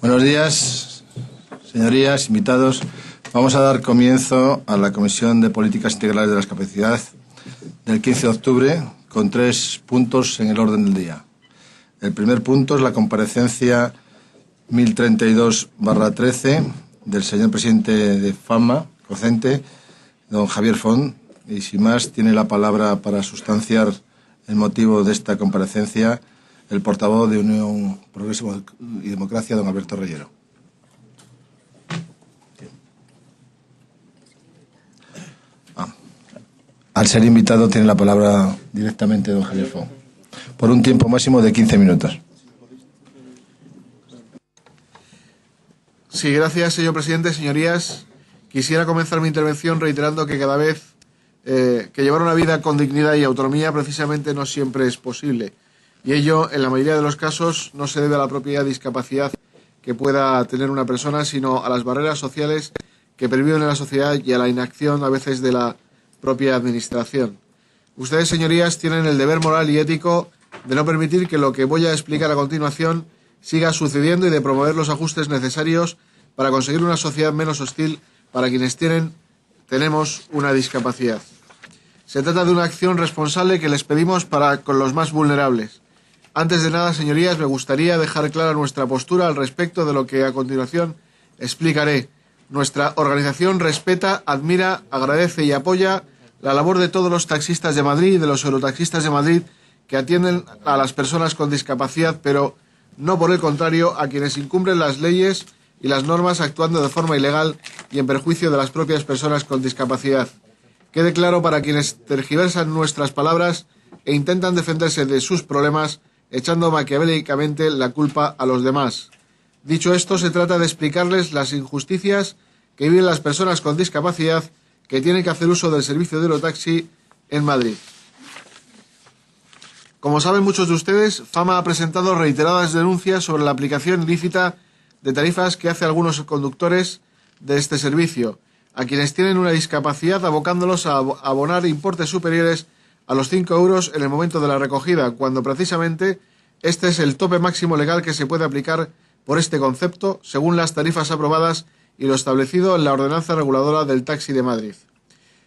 Buenos días, señorías, invitados. Vamos a dar comienzo a la Comisión de Políticas Integrales de la Discapacidad del 15 de octubre con 3 puntos en el orden del día. El primer punto es la comparecencia 1032/13 del señor presidente de FAMA, COCENTE, don Javier Font, y sin más tiene la palabra para sustanciar el motivo de esta comparecencia el portavoz de Unión Progreso y Democracia, don Alberto Reyero. Al ser invitado tiene la palabra directamente don Javier Font, por un tiempo máximo de 15 minutos. Sí, gracias, señor presidente. Señorías, quisiera comenzar mi intervención reiterando que cada vez que llevar una vida con dignidad y autonomía precisamente no siempre es posible. Y ello, en la mayoría de los casos, no se debe a la propia discapacidad que pueda tener una persona, sino a las barreras sociales que perviven en la sociedad y a la inacción a veces de la propia administración. Ustedes, señorías, tienen el deber moral y ético de no permitir que lo que voy a explicar a continuación siga sucediendo y de promover los ajustes necesarios para conseguir una sociedad menos hostil para quienes tenemos una discapacidad. Se trata de una acción responsable que les pedimos para con los más vulnerables. Antes de nada, señorías, me gustaría dejar clara nuestra postura al respecto de lo que a continuación explicaré. Nuestra organización respeta, admira, agradece y apoya la labor de todos los taxistas de Madrid y de los eurotaxistas de Madrid que atienden a las personas con discapacidad, pero no por el contrario a quienes incumplen las leyes y las normas actuando de forma ilegal y en perjuicio de las propias personas con discapacidad. Quede claro para quienes tergiversan nuestras palabras e intentan defenderse de sus problemas echando maquiavélicamente la culpa a los demás. Dicho esto, se trata de explicarles las injusticias que viven las personas con discapacidad que tienen que hacer uso del servicio de Eurotaxi en Madrid. Como saben muchos de ustedes, FAMA ha presentado reiteradas denuncias sobre la aplicación ilícita de tarifas que hace algunos conductores de este servicio, a quienes tienen una discapacidad, abocándolos a abonar importes superiores a los 5 euros en el momento de la recogida, cuando precisamente este es el tope máximo legal que se puede aplicar por este concepto, según las tarifas aprobadas y lo establecido en la Ordenanza Reguladora del Taxi de Madrid.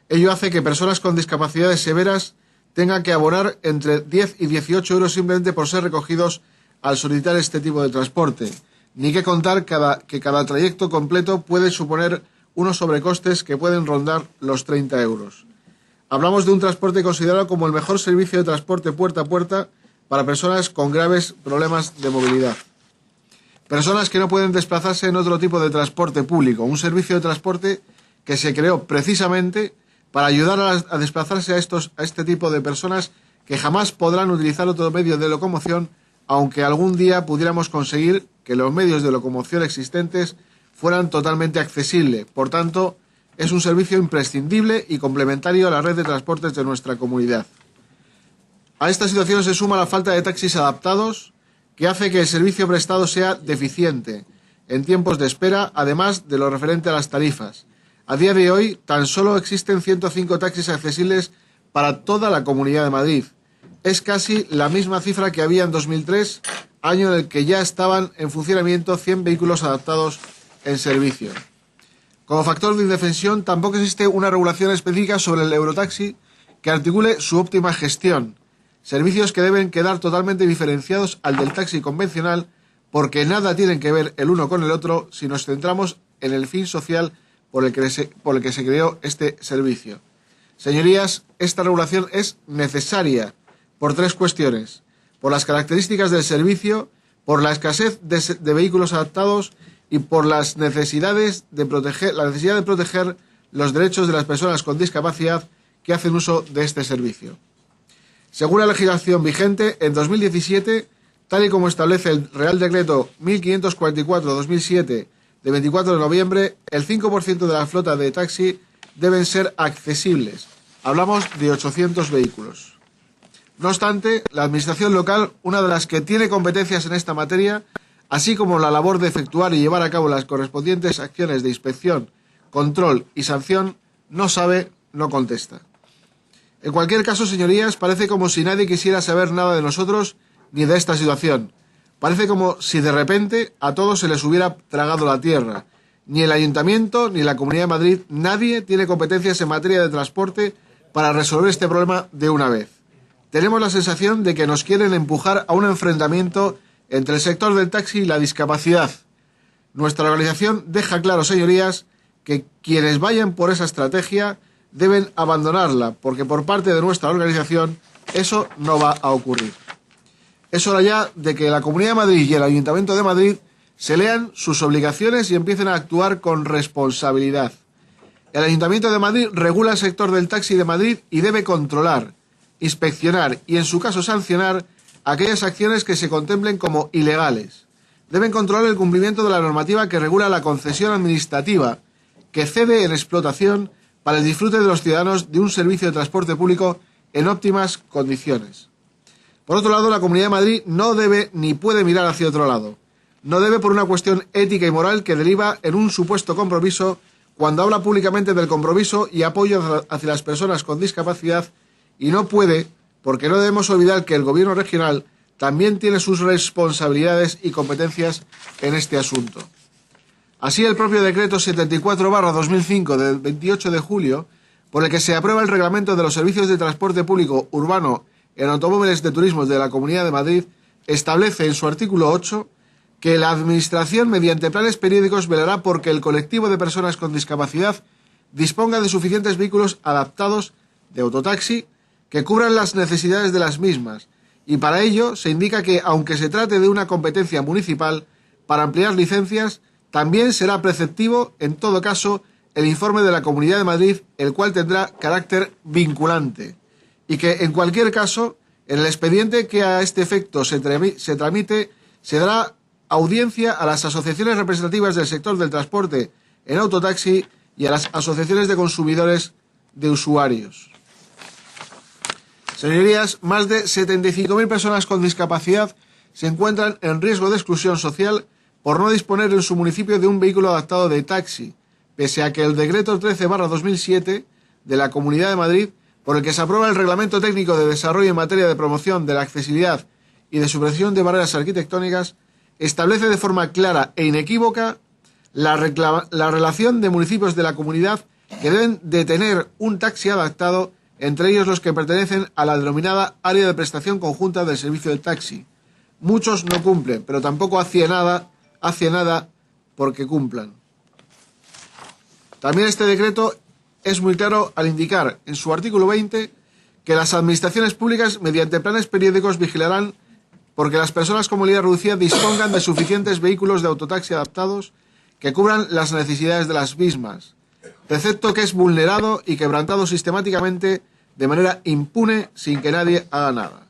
Ello hace que personas con discapacidades severas tengan que abonar entre 10 y 18 euros simplemente por ser recogidos al solicitar este tipo de transporte. Ni que contar que cada trayecto completo puede suponer unos sobrecostes que pueden rondar los 30 euros. Hablamos de un transporte considerado como el mejor servicio de transporte puerta a puerta para personas con graves problemas de movilidad. Personas que no pueden desplazarse en otro tipo de transporte público, un servicio de transporte que se creó precisamente para ayudar a desplazarse a este tipo de personas que jamás podrán utilizar otro medio de locomoción, aunque algún día pudiéramos conseguir que los medios de locomoción existentes fueran totalmente accesibles. Por tanto, es un servicio imprescindible y complementario a la red de transportes de nuestra comunidad. A esta situación se suma la falta de taxis adaptados, que hace que el servicio prestado sea deficiente en tiempos de espera, además de lo referente a las tarifas. A día de hoy, tan solo existen 105 taxis accesibles para toda la Comunidad de Madrid. Es casi la misma cifra que había en 2003, año en el que ya estaban en funcionamiento 100 vehículos adaptados en servicio. Como factor de indefensión, tampoco existe una regulación específica sobre el Eurotaxi que articule su óptima gestión. Servicios que deben quedar totalmente diferenciados al del taxi convencional porque nada tienen que ver el uno con el otro si nos centramos en el fin social por el que se creó este servicio. Señorías, esta regulación es necesaria por 3 cuestiones: por las características del servicio, por la escasez de vehículos adaptados y por la necesidad de proteger los derechos de las personas con discapacidad que hacen uso de este servicio. Según la legislación vigente, en 2017, tal y como establece el Real Decreto 1544/2007 de 24 de noviembre, el 5% de la flota de taxi deben ser accesibles. Hablamos de 800 vehículos. No obstante, la Administración local, una de las que tiene competencias en esta materia, así como la labor de efectuar y llevar a cabo las correspondientes acciones de inspección, control y sanción, no sabe, no contesta. En cualquier caso, señorías, parece como si nadie quisiera saber nada de nosotros ni de esta situación. Parece como si de repente a todos se les hubiera tragado la tierra. Ni el Ayuntamiento ni la Comunidad de Madrid, nadie tiene competencias en materia de transporte para resolver este problema de una vez. Tenemos la sensación de que nos quieren empujar a un enfrentamiento entre el sector del taxi y la discapacidad. Nuestra organización deja claro, señorías, que quienes vayan por esa estrategia deben abandonarla, porque por parte de nuestra organización eso no va a ocurrir. Es hora ya de que la Comunidad de Madrid y el Ayuntamiento de Madrid se lean sus obligaciones y empiecen a actuar con responsabilidad. El Ayuntamiento de Madrid regula el sector del taxi de Madrid y debe controlar, inspeccionar y, en su caso, sancionar aquellas acciones que se contemplen como ilegales. Deben controlar el cumplimiento de la normativa que regula la concesión administrativa que cede en explotación para el disfrute de los ciudadanos de un servicio de transporte público en óptimas condiciones. Por otro lado, la Comunidad de Madrid no debe ni puede mirar hacia otro lado. No debe por una cuestión ética y moral que deriva en un supuesto compromiso cuando habla públicamente del compromiso y apoyo hacia las personas con discapacidad, y no puede, porque no debemos olvidar que el Gobierno regional también tiene sus responsabilidades y competencias en este asunto. Así, el propio decreto 74/2005 del 28 de julio, por el que se aprueba el reglamento de los servicios de transporte público urbano en automóviles de turismo de la Comunidad de Madrid, establece en su artículo 8 que la Administración, mediante planes periódicos, velará por que el colectivo de personas con discapacidad disponga de suficientes vehículos adaptados de autotaxi que cubran las necesidades de las mismas, y para ello se indica que, aunque se trate de una competencia municipal, para ampliar licencias, también será preceptivo, en todo caso, el informe de la Comunidad de Madrid, el cual tendrá carácter vinculante, y que, en cualquier caso, en el expediente que a este efecto se tramite, se dará audiencia a las asociaciones representativas del sector del transporte en autotaxi y a las asociaciones de consumidores de usuarios. Señorías, más de 75.000 personas con discapacidad se encuentran en riesgo de exclusión social por no disponer en su municipio de un vehículo adaptado de taxi, pese a que el decreto 13/2007 de la Comunidad de Madrid, por el que se aprueba el Reglamento Técnico de Desarrollo en materia de promoción de la accesibilidad y de supresión de barreras arquitectónicas, establece de forma clara e inequívoca la relación de municipios de la comunidad que deben de tener un taxi adaptado, entre ellos los que pertenecen a la denominada área de prestación conjunta del servicio del taxi. Muchos no cumplen, pero tampoco hace nada porque cumplan. También este decreto es muy claro al indicar en su artículo 20 que las administraciones públicas, mediante planes periódicos, vigilarán porque las personas con movilidad reducida dispongan de suficientes vehículos de autotaxi adaptados que cubran las necesidades de las mismas, precepto que es vulnerado y quebrantado sistemáticamente de manera impune sin que nadie haga nada.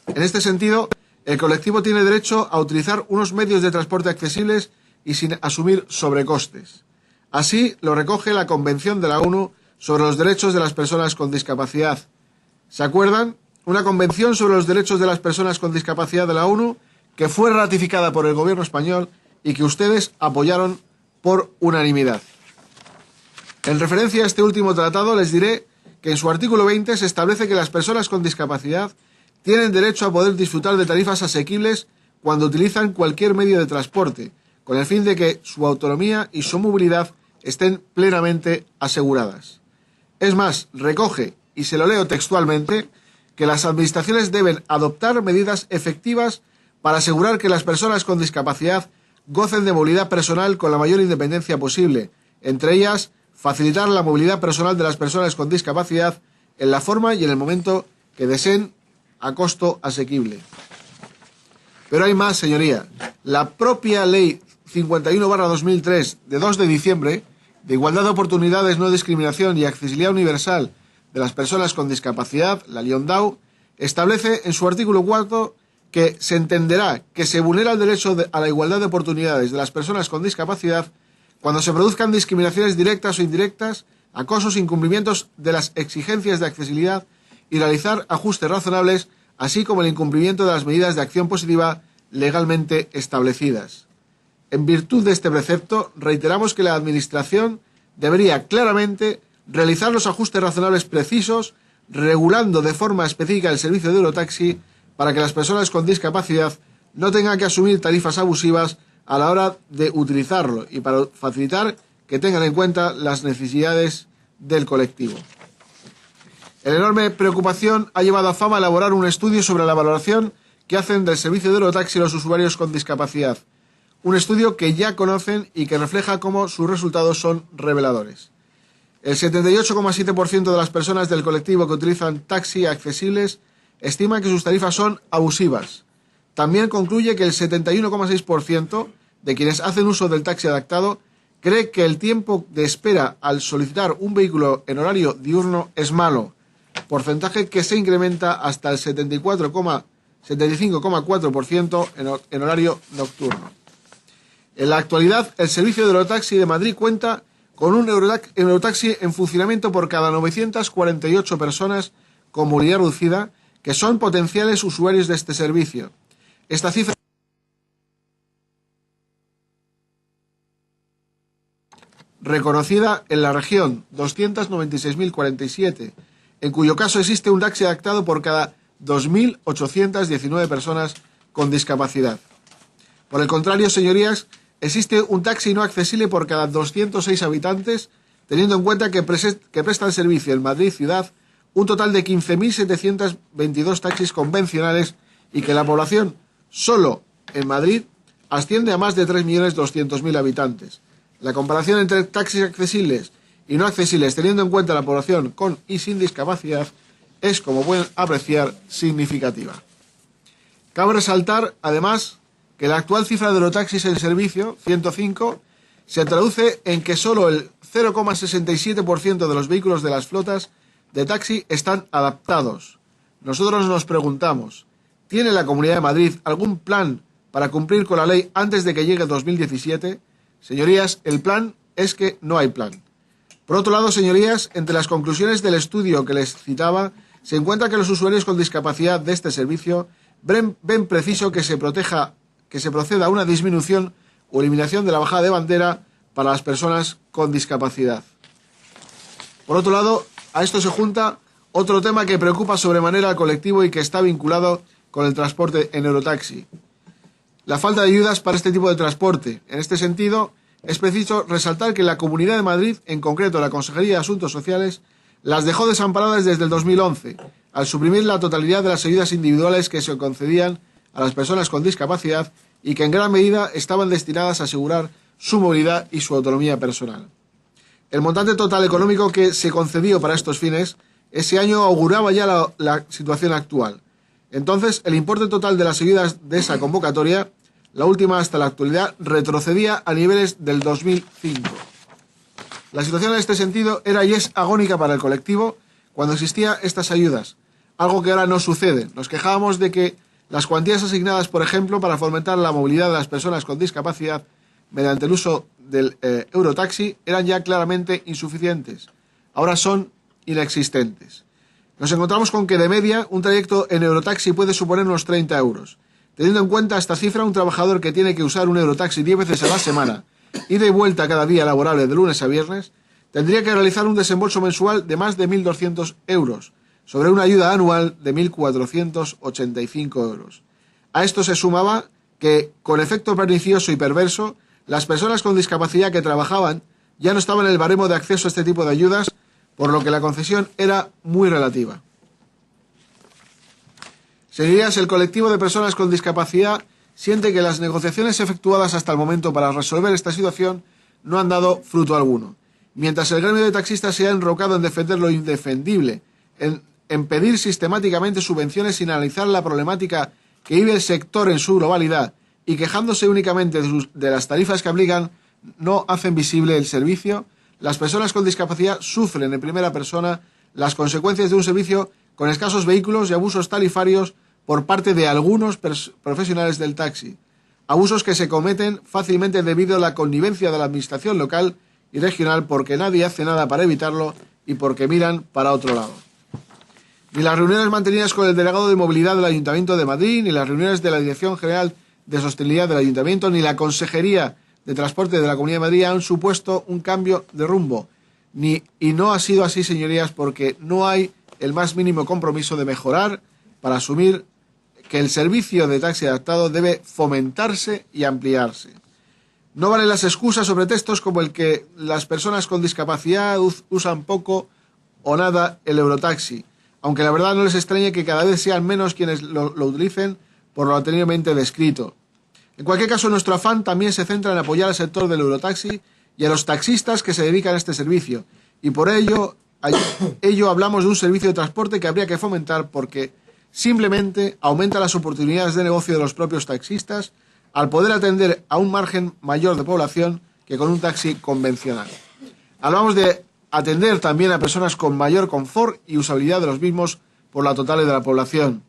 En este sentido, el colectivo tiene derecho a utilizar unos medios de transporte accesibles y sin asumir sobrecostes. Así lo recoge la Convención de la ONU sobre los derechos de las personas con discapacidad. ¿Se acuerdan? Una convención sobre los derechos de las personas con discapacidad de la ONU que fue ratificada por el gobierno español y que ustedes apoyaron por unanimidad. En referencia a este último tratado, les diré que en su artículo 20 se establece que las personas con discapacidad tienen derecho a poder disfrutar de tarifas asequibles cuando utilizan cualquier medio de transporte, con el fin de que su autonomía y su movilidad estén plenamente aseguradas. Es más, recoge, y se lo leo textualmente, que las administraciones deben adoptar medidas efectivas para asegurar que las personas con discapacidad gocen de movilidad personal con la mayor independencia posible, entre ellas facilitar la movilidad personal de las personas con discapacidad en la forma y en el momento que deseen a costo asequible. Pero hay más, señoría. La propia Ley 51/2003 de 2 de diciembre de Igualdad de Oportunidades, No Discriminación y Accesibilidad Universal de las Personas con Discapacidad, la LIONDAU, establece en su artículo 4 que se entenderá que se vulnera el derecho a la igualdad de oportunidades de las personas con discapacidad cuando se produzcan discriminaciones directas o indirectas, acosos, incumplimientos de las exigencias de accesibilidad y realizar ajustes razonables, así como el incumplimiento de las medidas de acción positiva legalmente establecidas. En virtud de este precepto, reiteramos que la Administración debería claramente realizar los ajustes razonables precisos regulando de forma específica el servicio de Eurotaxi para que las personas con discapacidad no tengan que asumir tarifas abusivas a la hora de utilizarlo y para facilitar que tengan en cuenta las necesidades del colectivo. La enorme preocupación ha llevado a Fama a elaborar un estudio sobre la valoración que hacen del servicio de Eurotaxi los usuarios con discapacidad. Un estudio que ya conocen y que refleja cómo sus resultados son reveladores. El 78,7% de las personas del colectivo que utilizan taxi accesibles estima que sus tarifas son abusivas. También concluye que el 71,6% de quienes hacen uso del taxi adaptado cree que el tiempo de espera al solicitar un vehículo en horario diurno es malo, porcentaje que se incrementa hasta el 75,4% en horario nocturno. En la actualidad, el servicio de Eurotaxi de Madrid cuenta con un Eurotaxi en funcionamiento por cada 948 personas con movilidad reducida que son potenciales usuarios de este servicio. Esta cifra reconocida en la región, 296.047, en cuyo caso existe un taxi adaptado por cada 2.819 personas con discapacidad. Por el contrario, señorías, existe un taxi no accesible por cada 206 habitantes, teniendo en cuenta que prestan servicio en Madrid ciudad un total de 15.722 taxis convencionales y que la población solo en Madrid asciende a más de 3.200.000 habitantes. La comparación entre taxis accesibles y no accesibles, teniendo en cuenta la población con y sin discapacidad, es, como pueden apreciar, significativa. Cabe resaltar, además, que la actual cifra de Eurotaxis en servicio, 105, se traduce en que solo el 0,67% de los vehículos de las flotas de taxi están adaptados. Nosotros nos preguntamos, ¿tiene la Comunidad de Madrid algún plan para cumplir con la ley antes de que llegue 2017? Señorías, el plan es que no hay plan. Por otro lado, señorías, entre las conclusiones del estudio que les citaba, se encuentra que los usuarios con discapacidad de este servicio ven preciso que se proceda a una disminución o eliminación de la bajada de bandera para las personas con discapacidad. Por otro lado, a esto se junta otro tema que preocupa sobremanera al colectivo y que está vinculado con el transporte en Eurotaxi: la falta de ayudas para este tipo de transporte. En este sentido, es preciso resaltar que la Comunidad de Madrid, en concreto la Consejería de Asuntos Sociales, las dejó desamparadas desde el 2011, al suprimir la totalidad de las ayudas individuales que se concedían a las personas con discapacidad y que en gran medida estaban destinadas a asegurar su movilidad y su autonomía personal. El montante total económico que se concedió para estos fines ese año auguraba ya la situación actual. Entonces, el importe total de las ayudas de esa convocatoria, la última hasta la actualidad, retrocedía a niveles del 2005. La situación en este sentido era y es agónica para el colectivo cuando existían estas ayudas, algo que ahora no sucede. Nos quejábamos de que las cuantías asignadas, por ejemplo, para fomentar la movilidad de las personas con discapacidad mediante el uso del Eurotaxi eran ya claramente insuficientes. Ahora son inexistentes. Nos encontramos con que de media un trayecto en Eurotaxi puede suponer unos 30 euros. Teniendo en cuenta esta cifra, un trabajador que tiene que usar un Eurotaxi 10 veces a la semana, ida y vuelta cada día laborable de lunes a viernes, tendría que realizar un desembolso mensual de más de 1.200 euros, sobre una ayuda anual de 1.485 euros. A esto se sumaba que, con efecto pernicioso y perverso, las personas con discapacidad que trabajaban ya no estaban en el baremo de acceso a este tipo de ayudas, por lo que la concesión era muy relativa. Señorías, el colectivo de personas con discapacidad siente que las negociaciones efectuadas hasta el momento para resolver esta situación no han dado fruto alguno. Mientras el gremio de taxistas se ha enrocado en defender lo indefendible, en pedir sistemáticamente subvenciones sin analizar la problemática que vive el sector en su globalidad y quejándose únicamente de las tarifas que aplican, no hacen visible el servicio, las personas con discapacidad sufren en primera persona las consecuencias de un servicio con escasos vehículos y abusos tarifarios por parte de algunos profesionales del taxi. Abusos que se cometen fácilmente debido a la connivencia de la administración local y regional, porque nadie hace nada para evitarlo y porque miran para otro lado. Ni las reuniones mantenidas con el delegado de movilidad del Ayuntamiento de Madrid, ni las reuniones de la Dirección General de Sostenibilidad del Ayuntamiento, ni la Consejería de Transporte de la Comunidad de Madrid han supuesto un cambio de rumbo. Y no ha sido así, señorías, porque no hay el más mínimo compromiso de mejorar para asumir que el servicio de taxi adaptado debe fomentarse y ampliarse. No valen las excusas o pretextos como el que las personas con discapacidad usan poco o nada el Eurotaxi, aunque la verdad no les extrañe que cada vez sean menos quienes lo utilicen por lo anteriormente descrito. En cualquier caso, nuestro afán también se centra en apoyar al sector del Eurotaxi y a los taxistas que se dedican a este servicio, y por ello hablamos de un servicio de transporte que habría que fomentar porque simplemente aumenta las oportunidades de negocio de los propios taxistas al poder atender a un margen mayor de población que con un taxi convencional. Hablamos de atender también a personas con mayor confort y usabilidad de los mismos por la totalidad de la población.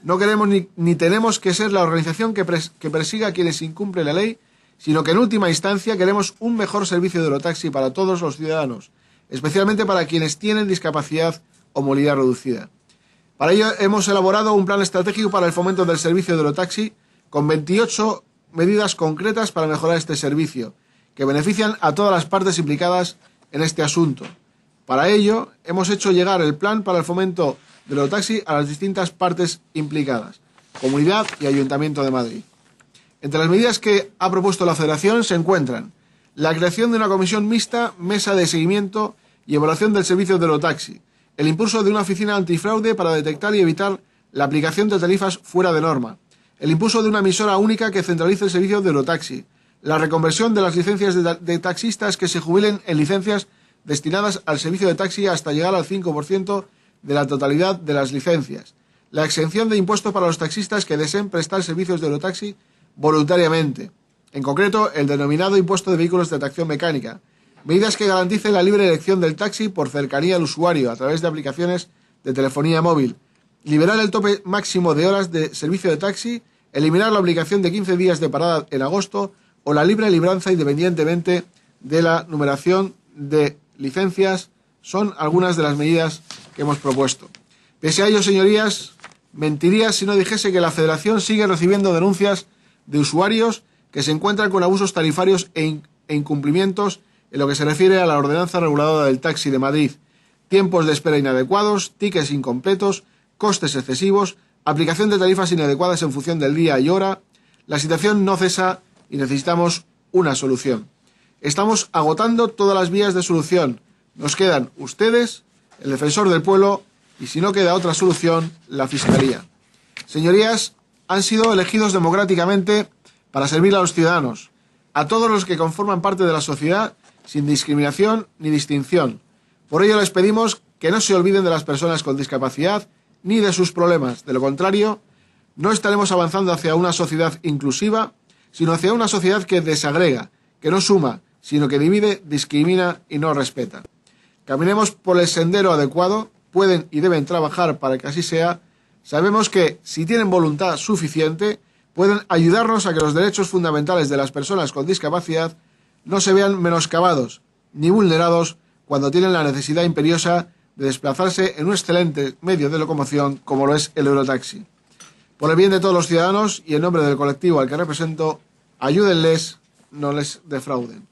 No queremos ni tenemos que ser la organización que persiga a quienes incumplen la ley, sino que en última instancia queremos un mejor servicio de Eurotaxi para todos los ciudadanos, especialmente para quienes tienen discapacidad o movilidad reducida. Para ello hemos elaborado un plan estratégico para el fomento del servicio de Eurotaxi con 28 medidas concretas para mejorar este servicio, que benefician a todas las partes implicadas en este asunto. Para ello hemos hecho llegar el plan para el fomento del Eurotaxi a las distintas partes implicadas, Comunidad y Ayuntamiento de Madrid. Entre las medidas que ha propuesto la Federación se encuentran la creación de una comisión mixta, mesa de seguimiento y evaluación del servicio de Eurotaxi, el impulso de una oficina antifraude para detectar y evitar la aplicación de tarifas fuera de norma, el impulso de una emisora única que centralice el servicio de Eurotaxi, la reconversión de las licencias de taxistas que se jubilen en licencias destinadas al servicio de taxi hasta llegar al 5% de la totalidad de las licencias, la exención de impuestos para los taxistas que deseen prestar servicios de Eurotaxi voluntariamente, en concreto el denominado impuesto de vehículos de tracción mecánica, medidas que garanticen la libre elección del taxi por cercanía al usuario a través de aplicaciones de telefonía móvil, liberar el tope máximo de horas de servicio de taxi, eliminar la obligación de 15 días de parada en agosto o la libre libranza independientemente de la numeración de licencias son algunas de las medidas que hemos propuesto. Pese a ello, señorías, mentiría si no dijese que la Federación sigue recibiendo denuncias de usuarios que se encuentran con abusos tarifarios e incumplimientos en lo que se refiere a la ordenanza reguladora del taxi de Madrid, tiempos de espera inadecuados, tickets incompletos, costes excesivos, aplicación de tarifas inadecuadas en función del día y hora. La situación no cesa y necesitamos una solución. Estamos agotando todas las vías de solución. Nos quedan ustedes, el defensor del pueblo y, si no queda otra solución, la Fiscalía. Señorías, han sido elegidos democráticamente para servir a los ciudadanos, a todos los que conforman parte de la sociedad, sin discriminación ni distinción. Por ello les pedimos que no se olviden de las personas con discapacidad ni de sus problemas. De lo contrario, no estaremos avanzando hacia una sociedad inclusiva, sino hacia una sociedad que desagrega, que no suma, sino que divide, discrimina y no respeta. Caminemos por el sendero adecuado, pueden y deben trabajar para que así sea. Sabemos que, si tienen voluntad suficiente, pueden ayudarnos a que los derechos fundamentales de las personas con discapacidad no se vean menoscabados ni vulnerados cuando tienen la necesidad imperiosa de desplazarse en un excelente medio de locomoción como lo es el Eurotaxi. Por el bien de todos los ciudadanos y en nombre del colectivo al que represento, ayúdenles, no les defrauden.